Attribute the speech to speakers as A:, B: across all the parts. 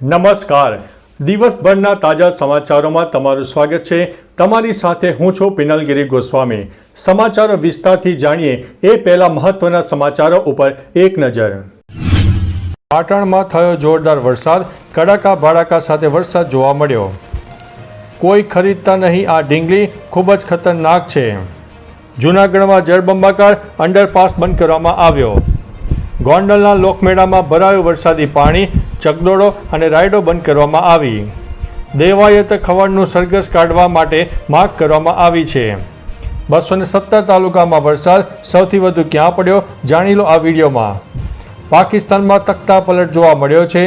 A: નમસ્કાર. દિવસભરના તાજા સમાચારોમાં તમારું સ્વાગત છે. તમારી સાથે હું છું પિનલગીરી ગોસ્વામી. સમાચારો વિસ્તારથી જાણીએ એ પહેલા મહત્વના સમાચારો ઉપર એક નજર. પાટણમાં થયો જોરદાર વરસાદ. કડાકા ભડાકા સાથે વરસાદ જોવા મળ્યો. કોઈ ખરીદતા નહીં આ ઢીંગલી, ખૂબ જ ખતરનાક છે. જૂનાગઢમાં જળબંબાકાર, અંડરપાસ બંધ કરવામાં આવ્યો. ગોંડલના લોકમેળામાં ભરાયું વરસાદી પાણી. ચકડોળો અને રાઇડો બંધ કરવામાં આવી. દેવાયત ખવડનું સરઘસ કાઢવા માટે માગ કરવામાં આવી છે. 217 તાલુકામાં વરસાદ. સૌથી વધુ ક્યાં પડ્યો જાણી લો આ વિડીયોમાં. પાકિસ્તાનમાં તખ્તા પલટ જોવા મળ્યો છે.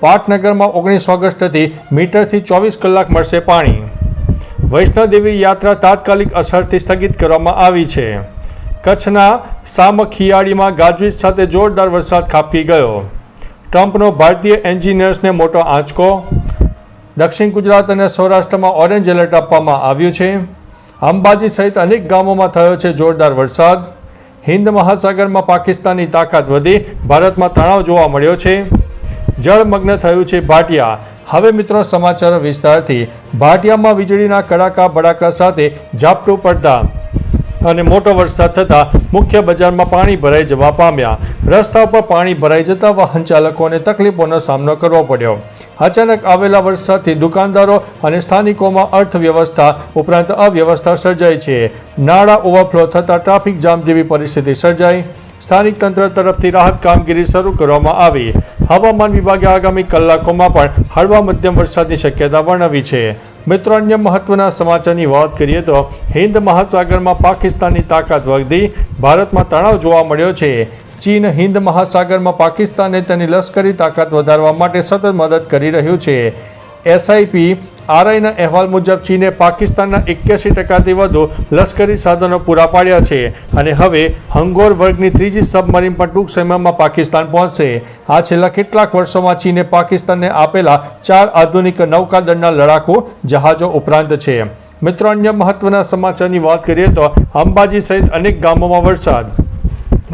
A: પાટનગરમાં 19 ઓગસ્ટથી મીટરથી 24 કલાક મળશે પાણી. વૈષ્ણોદેવી યાત્રા તાત્કાલિક અસરથી સ્થગિત કરવામાં આવી છે. કચ્છના સામખિયાળીમાં ગાજવીજ સાથે જોરદાર વરસાદ ખાબકી ગયો. ટ્રમ્પનો ભારતીય એન્જિનિયર્સને મોટો આંચકો. દક્ષિણ ગુજરાત અને સૌરાષ્ટ્રમાં ઓરેન્જ એલર્ટ આપવામાં આવ્યું છે. અંબાજી સહિત અનેક ગામોમાં થયો છે જોરદાર વરસાદ. હિન્દ મહાસાગરમાં પાકિસ્તાનની તાકાત વધી. ભારતમાં તણાવ જોવા મળ્યો છે. જળમગ્ન થયું છે ભાટિયા. હવે મિત્રો સમાચારો વિસ્તારથી. ભાટિયામાં વીજળીના કડાકા ભડાકા સાથે ઝાપટું પડતા અને મોટો વરસાદ થતાં મુખ્ય બજારમાં પાણી ભરાઈ જવા પામ્યા. રસ્તા પર પાણી ભરાઈ જતા વાહન ચાલકોને તકલીફોનો સામનો કરવો પડ્યો. અચાનક આવેલા વરસાદથી દુકાનદારો અને સ્થાનિકોમાં અર્થવ્યવસ્થા ઉપરાંત અવ્યવસ્થા સર્જાઈ છે. નાળા ઓવરફ્લો થતાં ટ્રાફિક જામ જેવી પરિસ્થિતિ સર્જાઈ. સ્થાનિક તંત્ર તરફથી રાહત કામગીરી શરૂ કરવામાં આવી. હવામાન વિભાગે આગામી કલાકોમાં પણ હળવા મધ્યમ વરસાદની શક્યતા વર્ણવી છે. મિત્રો, અન્ય મહત્વના સમાચારની વાત કરીએ તો હિન્દ મહાસાગરમાં પાકિસ્તાનની તાકાત વધી. ભારતમાં તણાવ જોવા મળ્યો છે. ચીન હિન્દ મહાસાગરમાં પાકિસ્તાનને તેની લશ્કરી તાકાત વધારવા માટે સતત મદદ કરી રહ્યું છે. SIPRIના અહેવાલ મુજબ ચીને પાકિસ્તાનના 81%થી વધુ લશ્કરી સાધનો પૂરા પાડ્યા છે અને હવે હંગોર વર્ગની ત્રીજી સબમરીન પણ ટૂંક સમયમાં પાકિસ્તાન પહોંચશે. આ છેલ્લા કેટલાક વર્ષોમાં ચીને પાકિસ્તાનને આપેલા 4 આધુનિક નૌકાદળના લડાકુ જહાજો ઉપરાંત છે. મિત્રો, અન્ય મહત્વના સમાચારની વાત કરીએ તો અંબાજી સહિત અનેક ગામોમાં વરસાદ.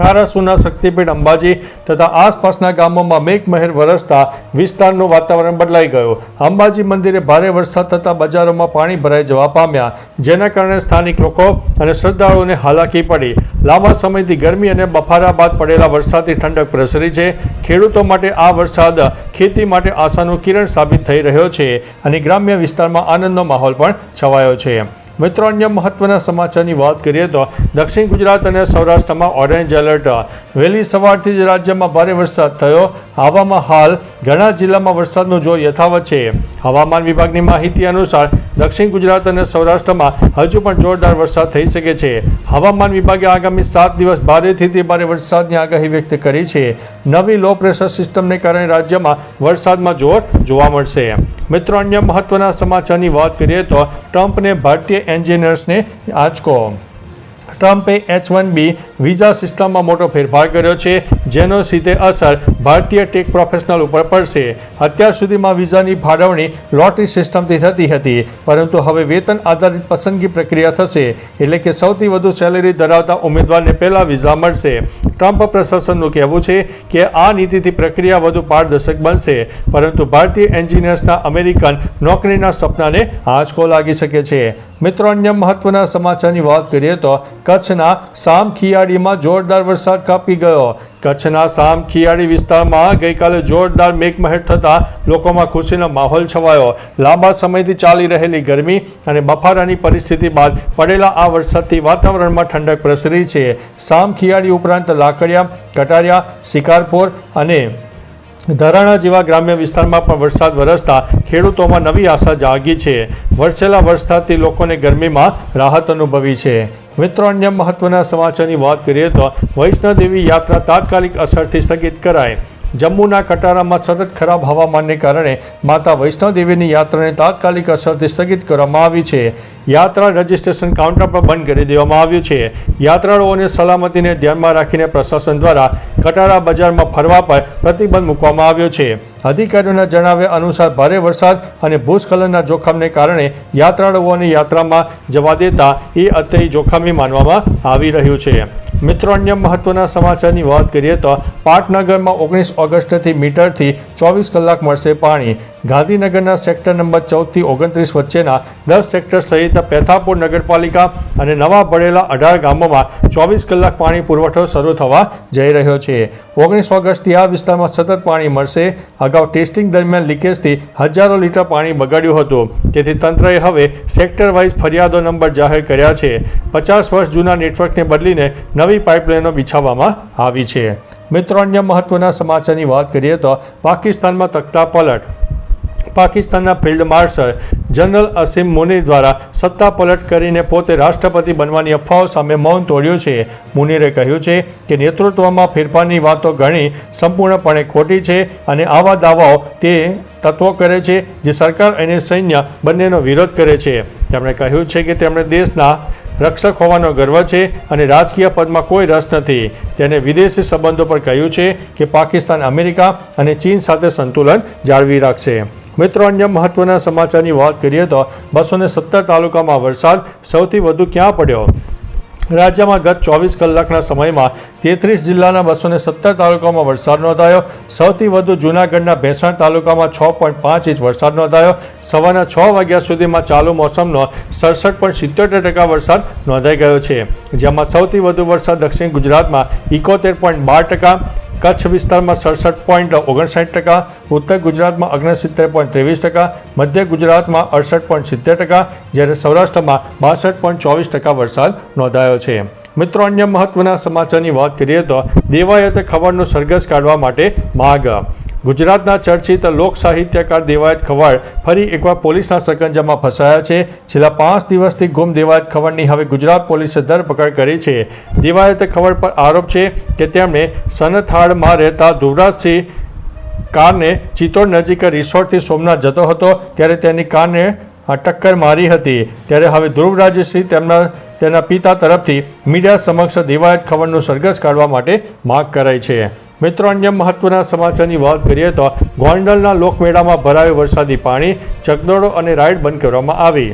A: આરાસુના શક્તિપીઠ અંબાજી તથા આસપાસના ગામોમાં મેઘમહેર વરસતા વિસ્તારનું વાતાવરણ બદલાઈ ગયું. અંબાજી મંદિરે ભારે વરસાદ થતાં બજારોમાં પાણી ભરાઈ જવા પામ્યા, જેના કારણે સ્થાનિક લોકો અને શ્રદ્ધાળુઓને હાલાકી પડી. લાંબા સમયથી ગરમી અને બફારા બાદ પડેલા વરસાદથી ઠંડક પ્રસરી છે. ખેડૂતો માટે આ વરસાદ ખેતી માટે આશાનું કિરણ સાબિત થઈ રહ્યો છે અને ગ્રામ્ય વિસ્તારમાં આનંદનો માહોલ પણ છવાયો છે. મિત્રો, અન્ય મહત્વના સમાચારની વાત કરીએ તો દક્ષિણ ગુજરાત અને સૌરાષ્ટ્રમાં ઓરેન્જ એલર્ટ. વહેલી સવારથી જ રાજ્યમાં ભારે વરસાદ થયો. આવામાં હાલ ઘણા જિલ્લામાં વરસાદનું જોર યથાવત છે. હવામાન વિભાગની માહિતી અનુસાર દક્ષિણ ગુજરાત અને સૌરાષ્ટ્રમાં હજુ પણ જોરદાર વરસાદ થઈ શકે છે. હવામાન વિભાગે આગામી 7 દિવસ ભારેથી અતિ ભારે વરસાદની આગાહી વ્યક્ત કરી છે. નવી લો પ્રેશર સિસ્ટમને કારણે રાજ્યમાં વરસાદમાં જોર જોવા મળશે. મિત્રો, અન્ય મહત્વના સમાચારની વાત કરીએ તો ટ્રમ્પને ભારતીય એન્જિનિયર્સને આંચકો. ટ્રમ્પે H-1B વિઝા સિસ્ટમમાં મોટો ફેરફાર કર્યો છે, જેનો સીધે અસર ભારતીય ટેક પ્રોફેશનલ ઉપર પડશે. અત્યાર સુધીમાં વિઝાની ફાળવણી લોટરી સિસ્ટમથી થતી હતી, પરંતુ હવે વેતન આધારિત પસંદગી પ્રક્રિયા થશે. એટલે કે સૌથી વધુ સેલેરી ધરાવતા ઉમેદવારને પહેલા વિઝા મળશે. ટ્રમ્પ પ્રશાસનનું કહેવું છે કે આ નીતિથી પ્રક્રિયા વધુ પારદર્શક બનશે, પરંતુ ભારતીય એન્જિનિયર્સના અમેરિકન નોકરીના સપનાને આંચકો લાગી શકે છે. મિત્રો, અન્ય મહત્વના સમાચારની વાત કરીએ તો કચ્છના સામખિયાળીમાં જોરદાર વરસાદ ખાબકી ગયો. કચ્છના સામખિયાળી વિસ્તારમાં ગઈકાલે જોરદાર મેઘમહેર થતાં લોકોમાં ખુશીનો માહોલ છવાયો. લાંબા સમયથી ચાલી રહેલી ગરમી અને બફારાની પરિસ્થિતિ બાદ પડેલા આ વરસાદથી વાતાવરણમાં ઠંડક પ્રસરી છે. સામખિયાળી ઉપરાંત લાકડિયા, કટારિયા, શિકારપોર અને ધરાણા જેવા ગ્રામ્ય વિસ્તારમાં પણ વરસાદ વરસતા ખેડૂતોમાં નવી આશા જાગી છે. વરસેલા વરસાદથી લોકોને ગરમીમાં રાહત અનુભવી છે. મિત્રો, અન્ય મહત્વના સમાચારની વાત કરીએ તો વૈષ્ણોદેવી યાત્રા તાત્કાલિક અસરથી સ્થગિત કરાઈ. જમ્મુના કટારામાં સતત ખરાબ હવામાનને કારણે માતા વૈષ્ણોદેવીની યાત્રાને તાત્કાલિક અસરથી સ્થગિત કરવામાં આવી છે. યાત્રા રજિસ્ટ્રેશન કાઉન્ટર પર બંધ કરી દેવામાં આવ્યું છે. યાત્રાળુઓને સલામતીને ધ્યાનમાં રાખીને પ્રશાસન દ્વારા કટારા બજારમાં ફરવા પર પ્રતિબંધ મૂકવામાં આવ્યો છે. અધિકારીઓના જણાવ્યા અનુસાર ભારે વરસાદ અને ભૂસ્ખલનના જોખમને કારણે યાત્રાળુઓને યાત્રામાં જવા દેતા એ અત્યંત જોખમી માનવામાં આવી રહ્યું છે. મિત્રો, અન્ય મહત્વના સમાચારની વાત કરીએ તો પાટનગરમાં 19 ઓગસ્ટથી મીટરથી 24 કલાક મળશે પાણી. ગાંધીનગરના સેક્ટર નંબર 14 થી 29 વચ્ચેના 10 સેક્ટર સહિત પેથાપુર નગરપાલિકા અને નવા ભળેલા 18 ગામોમાં 24 કલાક પાણી પુરવઠો શરૂ થવા જઈ રહ્યો છે. 19 ઓગસ્ટથી આ વિસ્તારમાં સતત પાણી મળશે. અગાઉ ટેસ્ટિંગ દરમિયાન લીકેજથી હજારો લીટર પાણી બગાડ્યું હતું. તેથી તંત્રએ હવે સેક્ટર વાઇઝ ફરિયાદો નંબર જાહેર કર્યા છે. 50 વર્ષ જૂના નેટવર્કને બદલીને નવી પાઇપલાઇનો બિછાવવામાં આવી છે. મિત્રો, અન્ય મહત્વના સમાચારની વાત કરીએ તો પાકિસ્તાનમાં તખ્તા પલટ. પાકિસ્તાનના ફિલ્ડ માર્શલ જનરલ અસીમ મુનીર દ્વારા સત્તા પલટ કરીને પોતે રાષ્ટ્રપતિ બનવાની અફવાઓ સામે મૌન તોડ્યું છે. મુનીરે કહ્યું છે કે નેતૃત્વમાં ફેરફારની વાતો ઘણી સંપૂર્ણપણે ખોટી છે અને આવા દાવાઓ તે તત્વો કરે છે જે સરકાર અને સૈન્ય બંનેનો વિરોધ કરે છે. તેમણે કહ્યું છે કે તેમણે દેશના રક્ષક હોવાનો ગર્વ છે અને રાજકીય પદમાં કોઈ રસ નથી. તેને વિદેશી સંબંધો પર કહ્યું છે કે પાકિસ્તાન અમેરિકા અને ચીન સાથે સંતુલન જાળવી રાખશે. મિત્રો, અન્ય મહત્વના સમાચારની વાત કરીએ તો 217 તાલુકામાં વરસાદ સૌથી વધુ ક્યાં પડ્યો? રાજ્યમાં ગત 24 કલાકના સમયમાં 33 જિલ્લાના 217 તાલુકામાં વરસાદ નોંધાયો. સૌથી વધુ જૂનાગઢના ભેંસાણ તાલુકામાં 6.5 ઇંચ વરસાદ નોંધાયો. સવારના 6 વાગ્યા સુધીમાં ચાલુ મોસમનો 67.77% વરસાદ નોંધાઈ ગયો છે. જેમાં સૌથી વધુ વરસાદ દક્ષિણ ગુજરાતમાં 71.12%, કચ્છ વિસ્તારમાં 67.59%, ઉત્તર ગુજરાતમાં 69.23%, મધ્ય ગુજરાતમાં 68.70%, જ્યારે સૌરાષ્ટ્રમાં 62.24% વરસાદ નોંધાયો છે. મિત્રો, અન્ય મહત્વના સમાચારની વાત કરીએ તો દેવાયત ખવડનું સરઘસ કાઢવા માટે માગ. ગુજરાતના ચર્ચિત લોક સાહિત્યકાર દેવાયત ખવડ ફરી એકવાર પોલીસના સકંજામાં ફસાયા છે. છેલ્લા 5 દિવસથી ગુમ દેવાયત ખવડની હવે ગુજરાત પોલીસે ધરપકડ કરી છે. દેવાયત ખવડ પર આરોપ છે કે તેમણે સનથાળમાં રહેતા ધુવરાજસિંહ કારને ચિત્તોડ નજીક રિસોર્ટથી સોમનાથ જતો હતો ત્યારે તેની કારને ટક્કર મારી હતી. ત્યારે હવે ધ્રુવરાજસિંહ તેના પિતા તરફથી મીડિયા સમક્ષ દેવાયત ખવડનું સરઘસ કાઢવા માટે માગ કરાઈ છે. મિત્રો, અન્ય મહત્વના સમાચારની વાત કરીએ તો ગોંડલના લોકમેળામાં ભરાયું વરસાદી પાણી. ચકદોડો અને રાઇડ બંધ કરવામાં આવી.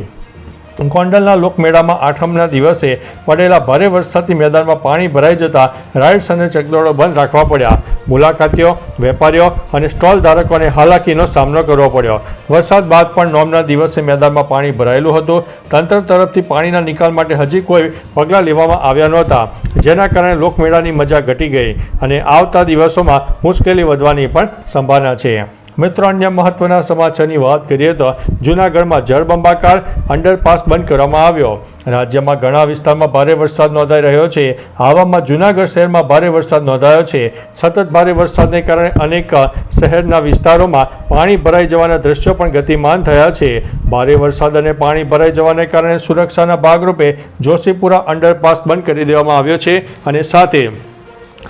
A: ગોંડલના લોકમેળામાં આઠમના દિવસે પડેલા ભારે વરસાદથી મેદાનમાં પાણી ભરાઈ જતા રાઇડ્સ અને ચકદોડો બંધ રાખવા પડ્યા. મુલાકાતીઓ, વેપારીઓ અને સ્ટોલ ધારકોને હાલાકીનો સામનો કરવો પડ્યો. વરસાદ બાદ પણ નોમના દિવસે મેદાનમાં પાણી ભરાયેલું હતું. તંત્ર તરફથી પાણીના નિકાલ માટે હજી કોઈ પગલાં લેવામાં આવ્યા નહોતા, જેના કારણે લોકમેળાની મજા ઘટી ગઈ અને આવતા દિવસોમાં મુશ્કેલી વધવાની પણ સંભાવના છે. મિત્રો, અન્ય મહત્વના સમાચારની વાત કરીએ તો જૂનાગઢમાં જળબંબાકાર, અંડરપાસ બંધ કરવામાં આવ્યો. રાજ્યમાં ઘણા વિસ્તારમાં ભારે વરસાદ નોંધાઈ રહ્યો છે. આવામાં જૂનાગઢ શહેરમાં ભારે વરસાદ નોંધાયો છે. સતત ભારે વરસાદને કારણે અનેક શહેરના વિસ્તારોમાં પાણી ભરાઈ જવાના દ્રશ્યો પણ ગતિમાન થયા છે. ભારે વરસાદ અને પાણી ભરાઈ જવાને કારણે સુરક્ષાના ભાગરૂપે જોશીપુરા અંડરપાસ બંધ કરી દેવામાં આવ્યો છે અને સાથે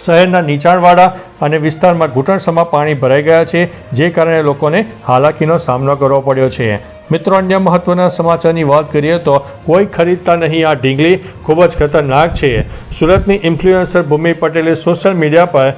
A: શહેરના નીચાણવાળા અને વિસ્તારમાં ઘૂંટણસમાં પાણી ભરાઈ ગયા છે, જે કારણે લોકોને હાલાકીનો સામનો કરવો પડ્યો છે. મિત્રો, અન્ય મહત્વના સમાચારની વાત કરીએ તો કોઈ ખરીદતા નહીં આ ઢીંગલી, ખૂબ જ ખતરનાક છે. સુરતની ઇન્ફ્લુએન્સર ભૂમિ પટેલે સોશિયલ મીડિયા પર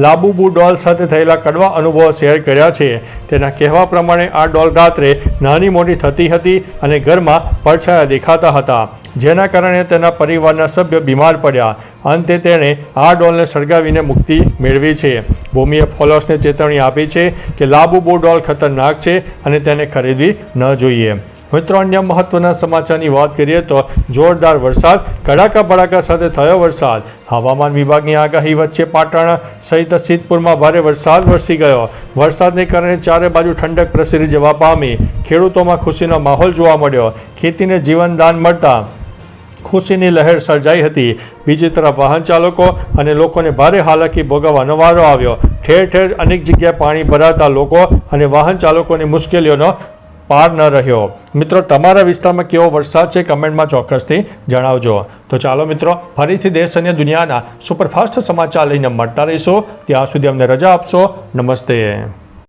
A: લાબુબુ ડોલ સાથે થયેલા કડવા અનુભવો શેર કર્યા છે. તેના કહેવા પ્રમાણે આ ડોલ રાત્રે નાની મોટી થતી હતી અને ઘરમાં પડછાયા દેખાતા હતા, જેના કારણે તેના પરિવારના સભ્યો બીમાર પડ્યા. અંતે તેણે આ ડોલને સળગાવીને મુક્તિ મેળવી છે. ભૂમિએ ફોલોઅર્સને ચેતવણી આપી છે કે લાબુબુ ડોલ ખતરનાક છે અને તેને ખરીદવી ન જોઈએ. મિત્રો, અન્ય મહત્વના સમાચારની વાત કરીએ તો જોરદાર વરસાદ, કડાકા ભડાકા સાથે થયો વરસાદ. હવામાન વિભાગની આગાહી વચ્ચે પાટણ સહિત સિદ્ધપુરમાં ભારે વરસાદ વરસી ગયો. વરસાદને કારણે ચારે બાજુ ઠંડક પ્રસરી જવા પામી. ખેડૂતોમાં ખુશીનો માહોલ જોવા મળ્યો. ખેતીને જીવનદાન મળતા ખુશીની લહેર સર્જાઈ હતી. બીજી તરફ વાહન ચાલકો અને લોકોને ભારે હાલાકી ભોગવવાનો વારો આવ્યો. ઠેર ઠેર અનેક જગ્યાએ પાણી ભરાતા લોકો અને વાહન ચાલકોની મુશ્કેલીઓનો પાર ન રહ્યો. મિત્રો, તમારા વિસ્તારમાં કેવો વરસાદ છે કમેન્ટમાં ચોક્કસથી જણાવજો. તો ચાલો મિત્રો, ફરીથી દેશ અને દુનિયાના સુપરફાસ્ટ સમાચાર લઈને મળતા રહીશું. ત્યાં સુધી અમને રજા આપશો. નમસ્તે.